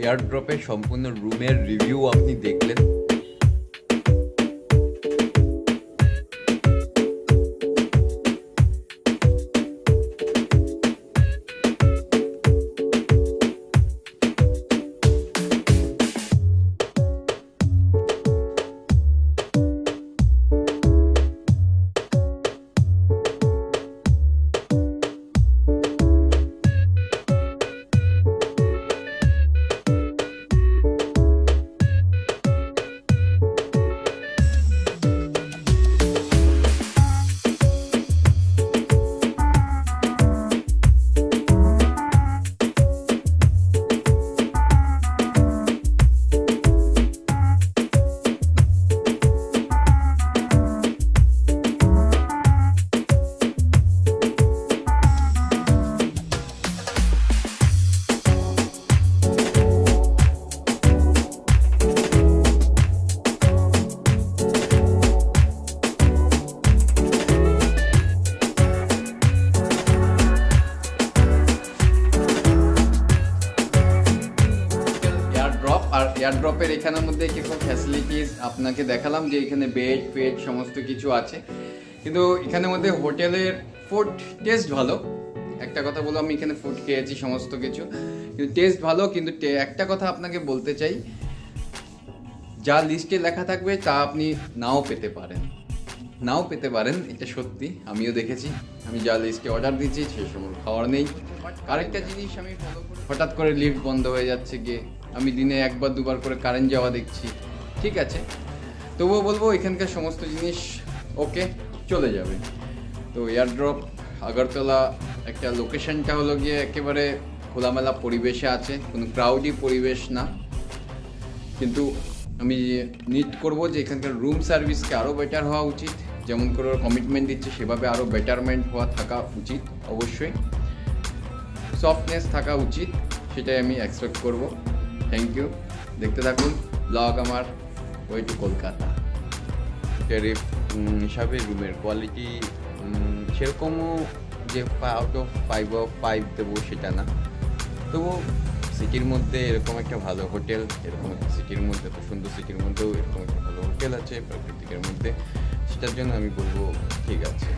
এয়ারড্রপের সম্পূর্ণ রুমের রিভিউ আপনি দেখলেন। এয়ারড্রপের এখানের মধ্যে কিছু ফ্যাসিলিটিস আপনাকে দেখালাম যে এখানে বেড ফেড সমস্ত কিছু আছে, কিন্তু এখানের মধ্যে হোটেলের ফুড টেস্ট ভালো। একটা কথা বলবো, আমি এখানে ফুড খেয়েছি সমস্ত কিছু, কিন্তু টেস্ট ভালো। কিন্তু একটা কথা আপনাকে বলতে চাই, যা লিস্টে লেখা থাকবে তা আপনি নাও পেতে পারেন, এটা সত্যি। আমিও দেখেছি, আমি যা লিস্টে অর্ডার দিচ্ছি সে সময় খাওয়ার নেই। আরেকটা জিনিস আমি ফলো করি, হঠাৎ করে লিফট বন্ধ হয়ে যাচ্ছে গিয়ে, আমি দিনে একবার দুবার করে কারেন্ট যাওয়া দেখছি, ঠিক আছে। তবুও বলবো এখানকার সমস্ত জিনিস ওকে চলে যাবে। তো এয়ারড্রপ আগরতলা একটা লোকেশনটা হলো গিয়ে একেবারে খোলামেলা পরিবেশে আছে, কোনো ক্রাউডি পরিবেশ না। কিন্তু আমি নিড করবো যে এখানকার রুম সার্ভিসকে আরও বেটার হওয়া উচিত, যেমন করে কমিটমেন্ট দিচ্ছে সেভাবে আরও বেটারমেন্ট থাকা উচিত। অবশ্যই সফটনেস থাকা উচিত, সেটাই আমি এক্সপেক্ট করব। থ্যাংক ইউ, দেখতে থাকুন ব্লগ আমার ওয়ে টু কলকাতা। টেরিফ হিসাবে রুমের কোয়ালিটি সেরকমও যে আউট অফ 5 দেবো সেটা না, তবু সিটির মধ্যে এরকম একটা ভালো হোটেল, এরকম একটা সিটির মধ্যে, এত সুন্দর সিটির মধ্যেও এরকম একটা ভালো হোটেল আছে প্রাকৃতিকের মধ্যে, সেটার জন্য আমি বলবো ঠিক আছে।